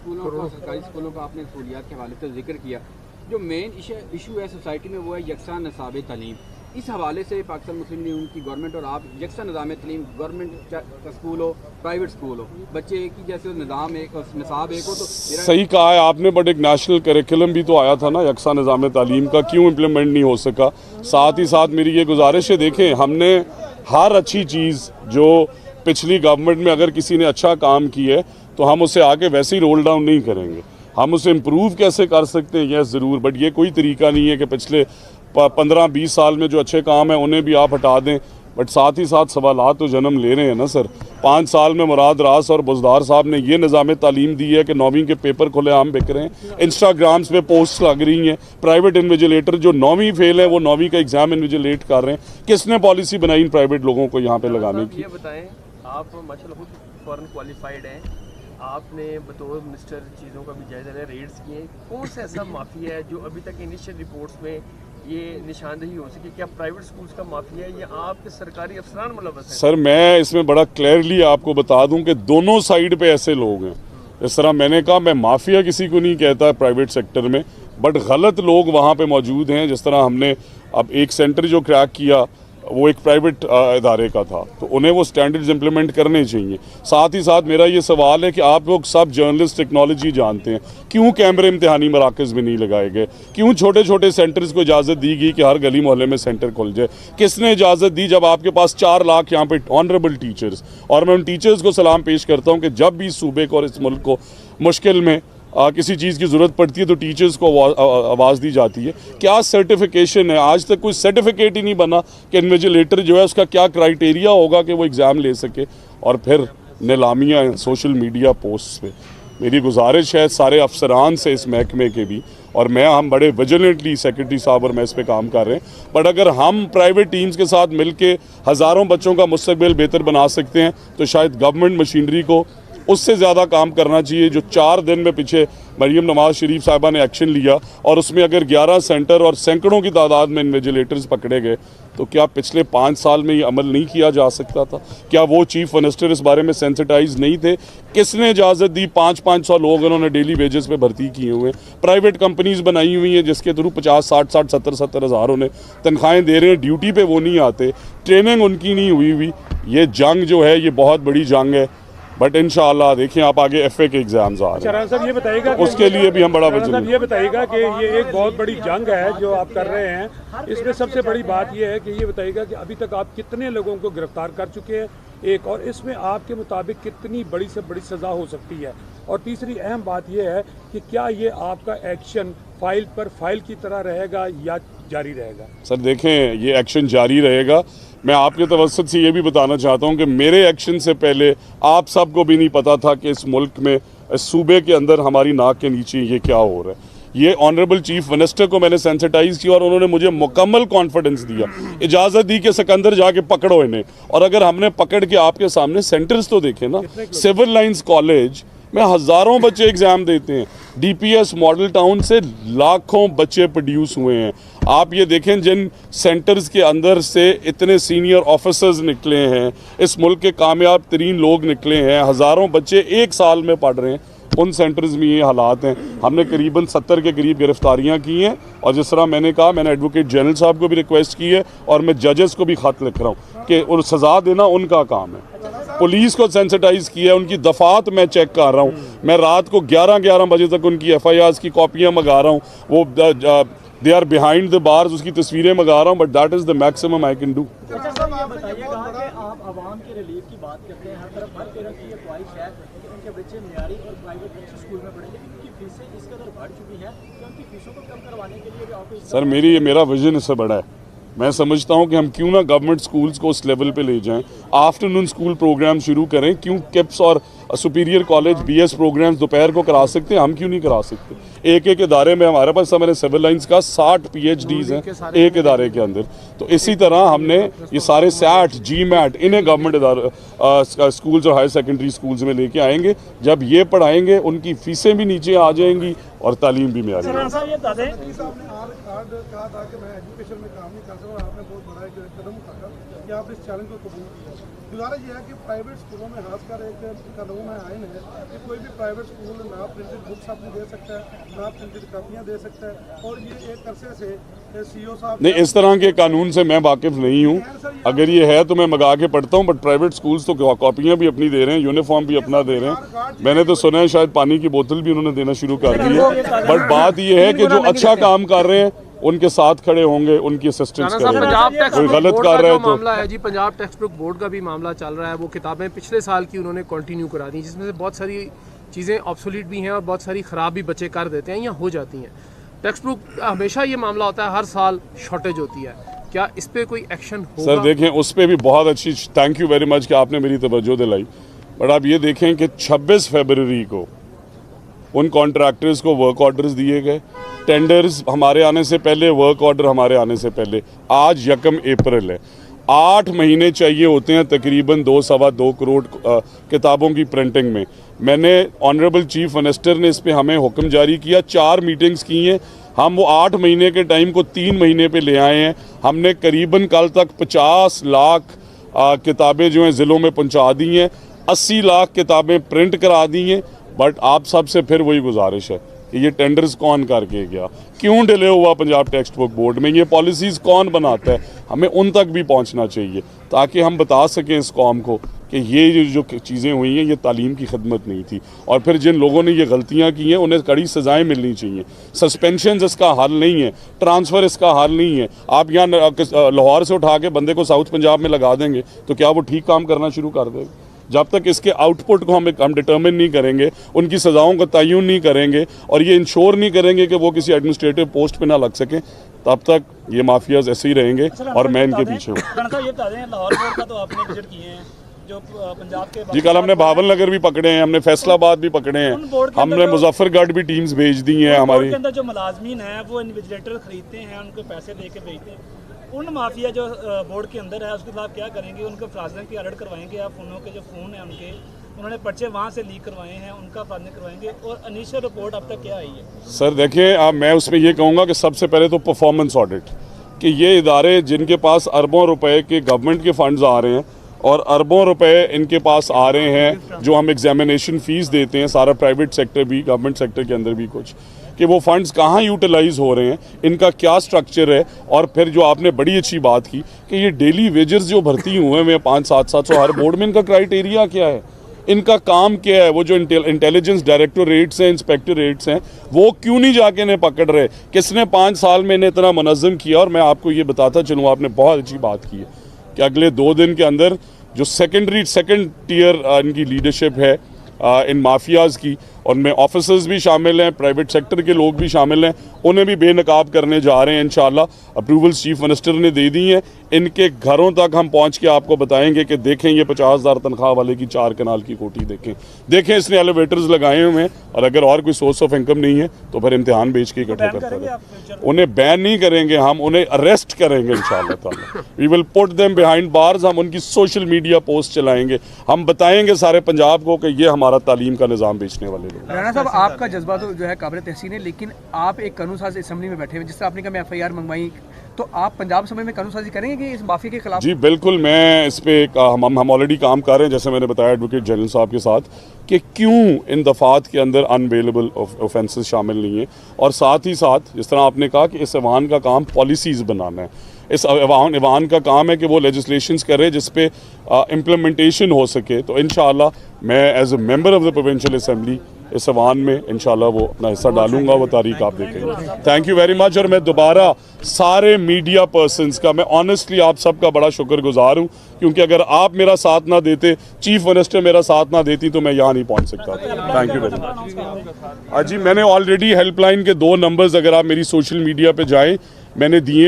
स्कूलों का, सरकारी स्कूलों का आपने सहूलियात के हवाले से जिक्र किया। जो मेन इशू है सोसाइटी में वो है यकसा निसाब तालीम। इस हवाले से पाकिस्तान मुस्लिम लीग उनकी गवर्नमेंट और आप यकसा निज़ाम तलीम, गवर्नमेंट का स्कूल हो प्राइवेट स्कूल हो, बच्चे एक ही जैसे निज़ाम एक और निसाब एक हो, तो सही कहा है आपने, बट एक नेशनल करिकुलम भी तो आया था ना यकसा निज़ाम तालीम का, क्यों इम्प्लीमेंट नहीं हो सका। साथ ही साथ मेरी ये गुजारिश है, देखें हमने हर अच्छी चीज़ जो पिछली गवर्नमेंट में अगर किसी ने अच्छा काम किया है तो हम उसे आके वैसे ही रोल डाउन नहीं करेंगे, हम उसे इम्प्रूव कैसे कर सकते हैं यह ज़रूर, बट ये कोई तरीका नहीं है कि पिछले 15-20 साल में जो अच्छे काम हैं उन्हें भी आप हटा दें। बट साथ ही साथ सवालात तो जन्म ले रहे हैं ना सर। 5 साल में मुराद रास और बुज़दार साहब ने ये निज़ाम तालीम दी है कि 9वीं के पेपर खुलेआम बिक रहे हैं, इंस्टाग्राम्स पे पोस्ट लग रही हैं, प्राइवेट इन्विजिलेटर जो 9वीं फेल है वो 9वीं का एग्ज़ाम इन्विजिलेट कर रहे हैं। किसने पॉलिसी बनाई इन प्राइवेट लोगों को यहाँ पे लगाने की? ये बताएं, आप माशाल्लाह खुद फॉरेन क्वालिफाइड हैं, आपने बतौर मिनिस्टर चीज़ों का भी जायजा लिया, रेड्स किए, कौन सा ऐसा माफिया है जो अभी तक इनिशियल रिपोर्ट्स में ये निशानदेही हो सके? क्या प्राइवेट स्कूल्स का माफिया है या आपके सरकारी अफसरान मुलव्वस हैं? सर मैं इसमें बड़ा क्लियरली आपको बता दूं कि दोनों साइड पे ऐसे लोग हैं। इस तरह मैंने कहा, मैं माफिया किसी को नहीं कहता प्राइवेट सेक्टर में, बट गलत लोग वहाँ पे मौजूद हैं। जिस तरह हमने अब एक सेंटर जो क्रैक किया वो एक प्राइवेट इदारे का था, तो उन्हें वो स्टैंडर्ड्स इंप्लीमेंट करने चाहिए। साथ ही साथ मेरा ये सवाल है कि आप लोग सब जर्नलिस्ट टेक्नोलॉजी जानते हैं, क्यों कैमरे इम्तिहानी मराकज़ में नहीं लगाए गए? क्यों छोटे छोटे सेंटर्स को इजाज़त दी गई कि हर गली मोहल्ले में सेंटर खुल जाए? किसने इजाज़त दी जब आपके पास 4 लाख यहाँ पे ऑनरेबल टीचर्स, और मैं उन टीचर्स को सलाम पेश करता हूँ कि जब भी सूबे को और इस मुल्क को मुश्किल में किसी चीज़ की ज़रूरत पड़ती है तो टीचर्स को आवाज़ दी जाती है। क्या सर्टिफिकेशन है? आज तक कोई सर्टिफिकेट ही नहीं बना कि इन्विजिलेटर जो है उसका क्या क्राइटेरिया होगा कि वो एग्ज़ाम ले सके। और फिर नीलामियाँ सोशल मीडिया पोस्ट पे। मेरी गुजारिश है सारे अफसरान से इस महकमे के भी, और हम बड़े विजिलेंटली सेक्रेटरी साहब और मैं इस पे काम कर रहे हैं, बट अगर हम प्राइवेट टीम्स के साथ मिलके हज़ारों बच्चों का मुस्तकबिल बेहतर बना सकते हैं तो शायद गवर्नमेंट मशीनरी को उससे ज़्यादा काम करना चाहिए। जो 4 दिन में पीछे मरियम नवाज शरीफ साहिबा ने एक्शन लिया और उसमें अगर 11 सेंटर और सैकड़ों की तादाद में इन्विजिलेटर्स पकड़े गए, तो क्या पिछले 5 साल में ये अमल नहीं किया जा सकता था? क्या वो चीफ मिनिस्टर इस बारे में सेंसिटाइज नहीं थे? किसने इजाज़त दी? 500-500 लोग उन्होंने डेली वेजेस पे भर्ती किए हुए, प्राइवेट कंपनीज बनाई हुई हैं जिसके थ्रू 50-60 70 हज़ार उन्हें तनख्वाहें दे रहे हैं, ड्यूटी पे वो नहीं आते, ट्रेनिंग उनकी नहीं हुई। ये जंग जो है ये बहुत बड़ी जंग है, बट इंशाअल्लाह देखिए आप आगे एफए के एग्जाम्स आ रहे हैं, साहब ये बताइएगा तो उसके लिए भी हम बड़ा साहब ये बताइएगा कि ये एक बहुत बड़ी जंग है जो आप कर रहे हैं। इसमें सबसे बड़ी बात ये है कि ये बताइएगा कि अभी तक आप कितने लोगों को गिरफ्तार कर चुके हैं, एक, और इसमें आपके मुताबिक कितनी बड़ी से बड़ी सज़ा हो सकती है, और तीसरी अहम बात यह है कि क्या ये आपका एक्शन फाइल पर फाइल की तरह रहेगा या जारी रहेगा? सर देखें, ये एक्शन जारी रहेगा। मैं आपके तवज्जुह से ये भी बताना चाहता हूँ कि मेरे एक्शन से पहले आप सबको भी नहीं पता था कि इस मुल्क में, इस सूबे के अंदर हमारी नाक के नीचे ये क्या हो रहा है। ये ऑनरेबल चीफ मिनिस्टर को मैंने सेंसिटाइज किया और उन्होंने मुझे मुकम्मल कॉन्फिडेंस दिया, इजाज़त दी कि सिकंदर जाके पकड़ो इन्हें। और अगर हमने पकड़ के आपके सामने सेंटर्स तो देखे ना, सिविल लाइंस कॉलेज में हज़ारों बच्चे एग्ज़ाम देते हैं, डीपीएस मॉडल टाउन से लाखों बच्चे प्रोड्यूस हुए हैं। आप ये देखें जिन सेंटर्स के अंदर से इतने सीनियर ऑफिसर्स निकले हैं, इस मुल्क के कामयाब तरीन लोग निकले हैं, हज़ारों बच्चे 1 साल में पढ़ रहे हैं, उन सेंटर्स में ये हालात हैं। हमने करीबन 70 के करीब गिरफ्तारियां की हैं, और जिस तरह मैंने कहा, मैंने एडवोकेट जनरल साहब को भी रिक्वेस्ट की है और मैं जजेस को भी ख़त लिख रहा हूँ कि और सज़ा देना उनका काम है। पुलिस को सेंसिटाइज़ किया है, उनकी दफ़ात मैं चेक कर रहा हूँ, मैं रात को 11-11 बजे तक उनकी FIRs की कॉपियाँ मंगा रहा हूँ, वो they are behind the bars, उसकी तस्वीरें मंगा रहा हूँ, but that is the maximum I can do. अच्छा सर, ये बताइएगा कि आप आवाम के रिलीफ की बात करते हैं, हर तरफ हर पेरेंट्स की ये ख्वाहिश है कि उनके बच्चे मियारी और प्राइवेट अच्छे स्कूल में पढ़ें, लेकिन उनकी फीसें इस कदर बढ़ चुकी हैं कि उनकी फीसों को कम करवाने के लिए भी आपको सर मेरा विजन इससे बड़ा है। मैं समझता हूँ कि हम क्यों ना गवर्नमेंट स्कूल्स को उस लेवल पे ले जाएं, आफ्टरनून स्कूल प्रोग्राम शुरू करें। क्यों किप्स और सुपीरियर कॉलेज BS प्रोग्राम्स दोपहर को करा सकते हैं, हम क्यों नहीं करा सकते? एक इदारे में हमारे पास मैंने सिविल लाइंस का 60 PhDs हैं एक इदारे के अंदर। तो इसी तरह हमने ये सारे SAT GMAT इन्हें गवर्नमेंट स्कूल्स और हायर सेकेंडरी स्कूल्स में लेके आएंगे। जब ये पढ़ाएंगे उनकी फीसें भी नीचे आ जाएंगी और तालीम भी मियारी। कहा था कि मैं एजुकेशन में काम नहीं कर सकता, आपने बहुत बड़ा एक कदम उठाया। कि आपने इस चैलेंज को कबूल किया। गुजारिश ये है कि प्राइवेट स्कूलों में खासकर एक कानून है, आइन है कि कोई भी प्राइवेट स्कूल ना प्रिंटेड बुक्स अपनी दे सकता है, ना प्रिंटेड कापियाँ दे सकता है। और ये एक अरसे से CEO साहब नहीं, इस तरह के कानून से मैं वाकिफ़ नहीं हूँ। अगर ये है तो मैं मंगा के पढ़ता हूँ, बट प्राइवेट स्कूल्स तो कॉपियाँ भी अपनी दे रहे हैं, यूनिफॉर्म भी अपना दे रहे हैं। मैंने तो सुना है शायद पानी की बोतल भी उन्होंने देना शुरू कर दी है। बट बात ये है कि जो अच्छा काम कर रहे हैं उनके साथ खड़े होंगे, उनकी असिस्टेंस करेंगे। कोई गलत कर रहा है तो मामला है जी, पंजाब टेक्स्ट बुक बोर्ड का भी मामला चल रहा है। वो किताबें पिछले साल की उन्होंने कंटिन्यू करा दी, जिसमें से बहुत सारी चीज़ें ऑब्सोलीट भी हैं और बहुत सारी ख़राब भी बच्चे कर देते हैं या हो जाती हैं। टेक्स्ट बुक हमेशा ये मामला होता है, हर साल शॉर्टेज होती है। क्या इस पे कोई एक्शन होगा? सर देखें, उस पर भी बहुत अच्छी, थैंक यू वेरी मच कि आपने मेरी तवज्जो दिलाई। बट आप ये देखें कि 26 फरवरी को उन कॉन्ट्रैक्टर्स को वर्क ऑर्डर्स दिए गए, टेंडर्स हमारे आने से पहले, वर्क ऑर्डर हमारे आने से पहले। आज 1 अप्रैल है, 8 महीने चाहिए होते हैं तकरीबन 2-2.25 करोड़ किताबों की प्रिंटिंग में। मैंने ऑनरेबल चीफ मिनिस्टर ने इस पे हमें हुक्म जारी किया, 4 मीटिंग्स की हैं। हम वो 8 महीने के टाइम को 3 महीने पे ले आए हैं। हमने करीबन कल तक 50 लाख किताबें जो हैं ज़िलों में पहुंचा दी हैं, 80 लाख किताबें प्रिंट करा दी हैं। बट आप सबसे फिर वही गुजारिश है कि ये टेंडर्स कौन करके गया, क्यों डिले हुआ पंजाब टेक्स्ट बुक बोर्ड में, ये पॉलिसीज़ कौन बनाता है, हमें उन तक भी पहुंचना चाहिए ताकि हम बता सकें इस कौम को कि ये जो चीज़ें हुई हैं ये तालीम की खिदमत नहीं थी। और फिर जिन लोगों ने ये गलतियां की हैं उन्हें कड़ी सज़ाएं मिलनी चाहिए। सस्पेंशन इसका हल नहीं है, ट्रांसफ़र इसका हल नहीं है। आप यहाँ लाहौर से उठा के बंदे को साउथ पंजाब में लगा देंगे तो क्या वो ठीक काम करना शुरू कर देगा? जब तक इसके आउटपुट को हम डिटर्मिन नहीं करेंगे, उनकी सज़ाओं का तयन नहीं करेंगे और ये इंश्योर नहीं करेंगे कि वो किसी एडमिनिस्ट्रेटिव पोस्ट पे ना लग सकें, तब तक ये माफियाज ऐसे ही रहेंगे और मैं इनके पीछे हूँ। लाहौर बोर्ड का तो आपने विजिट किए हैं, जो पंजाब के जी कल हमने भावल नगर भी पकड़े हैं, हमने फैसलाबाद भी पकड़े हैं, हमने मुजफ्फरगढ़ भी टीम्स भेज दी हैं हमारी। के अंदर जो मुलाजमीन हैं वो इन्विजिलेटर खरीदते हैं, उनको पैसे देके भेजते हैं। उन माफिया जो बोर्ड के अंदर है उसके खिलाफ क्या करेंगे? उनको फ्राजन की अलर्ट करवाएंगे, या फ़ोनों के जो फ़ोन हैं उनके उन्होंने पर्चे वहाँ से लीक करवाए हैं, उनका फ्राजन करवाएंगे? और इनिशियल रिपोर्ट अब तक क्या आई है? सर देखिए, मैं उसमें ये कहूँगा कि सबसे पहले तो परफॉर्मेंस ऑडिट, कि ये इदारे जिनके पास अरबों रुपए के गवर्नमेंट के फंड्स आ रहे हैं और अरबों रुपए इनके पास आ रहे हैं जो हम एग्जामिनेशन फ़ीस देते हैं, सारा प्राइवेट सेक्टर भी, गवर्नमेंट सेक्टर के अंदर भी कुछ, कि वो फंड्स कहाँ यूटिलाइज हो रहे हैं, इनका क्या स्ट्रक्चर है। और फिर जो आपने बड़ी अच्छी बात की कि ये डेली वेजर्स जो भर्ती हुए हैं 500-700 हर बोर्ड में, इनका क्राइटेरिया क्या है, इनका काम क्या है? वो जो इंटेलिजेंस डायरेक्टोरेट्स हैं, इंस्पेक्टोरेट्स हैं, वो क्यों नहीं जाके इन्हें पकड़ रहे? किसने 5 साल में इन्हें इतना मुनज़्ज़म किया? और मैं आपको ये बताता चलूँ, आपने बहुत अच्छी बात की है कि अगले 2 दिन के अंदर जो सेकंड टियर इनकी लीडरशिप है इन माफियाज़ की, उनमें ऑफिसर्स भी शामिल हैं, प्राइवेट सेक्टर के लोग भी शामिल हैं, उन्हें भी बेनकाब करने जा रहे हैं इंशाल्लाह। अप्रूवल्स चीफ मिनिस्टर ने दे दी हैं। इनके घरों तक हम पहुंच के आपको बताएंगे कि देखें ये 50,000 तनख्वाह वाले की 4 कनाल की कोठी देखें इसने एलिवेटर्स लगाए हुए हैं, और अगर और कोई सोर्स ऑफ इनकम नहीं है तो फिर इम्तिहान बेच के इकट्ठा करते हैं। उन्हें बैन नहीं करेंगे, हम उन्हें अरेस्ट करेंगे इंशाल्लाह ताला। We will put them behind bars. हम उनकी सोशल मीडिया पोस्ट चलाएंगे, हम बताएंगे सारे पंजाब को कि ये हमारा तालीम का निज़ाम बेचने वाले लोग। राणा साहब, आपका जज्बा तो जो है काबिल तहसीन है, लेकिन आप एक कानून साज असम्बली में बैठे हुए, जिससे आपने कहा मैं FIR मंगवाई, तो आप पंजाब असम्बली में कानून साजी करेंगे कि इस माफिया के खिलाफ? जी बिल्कुल, मैं इस पे हम ऑलरेडी काम कर रहे हैं, जैसे मैंने बताया एडवोकेट जनरल साहब के साथ, कि क्यों इन दफ़ात के अंदर अनवेलेबल ऑफेंसेस शामिल नहीं है। और साथ ही साथ जिस तरह आपने कहा कि इस ऐवान का काम पॉलिसीज़ बनाना है, इस ऐवान का काम है कि वो लेजिस्लेशंस करे जिस पे इम्प्लीमेंटेशन हो सके। तो इंशाअल्लाह मैं as a member of the provincial assembly इस ऐवान में इंशाल्लाह वो अपना हिस्सा डालूंगा, वो तारीख आप देखेंगे। Thank you very much. और मैं दोबारा सारे मीडिया पर्सनस का, मैं ऑनेस्टली आप सबका बड़ा शुक्रगुजार हूँ, क्योंकि अगर आप मेरा साथ ना देते, चीफ मिनिस्टर मेरा साथ ना देती, तो मैं यहाँ नहीं पहुँच सकता था। Thank you very much. जी मैंने ऑलरेडी हेल्पलाइन के 2 नंबर्स, अगर आप मेरी सोशल मीडिया पर जाएँ, मैंने दिए।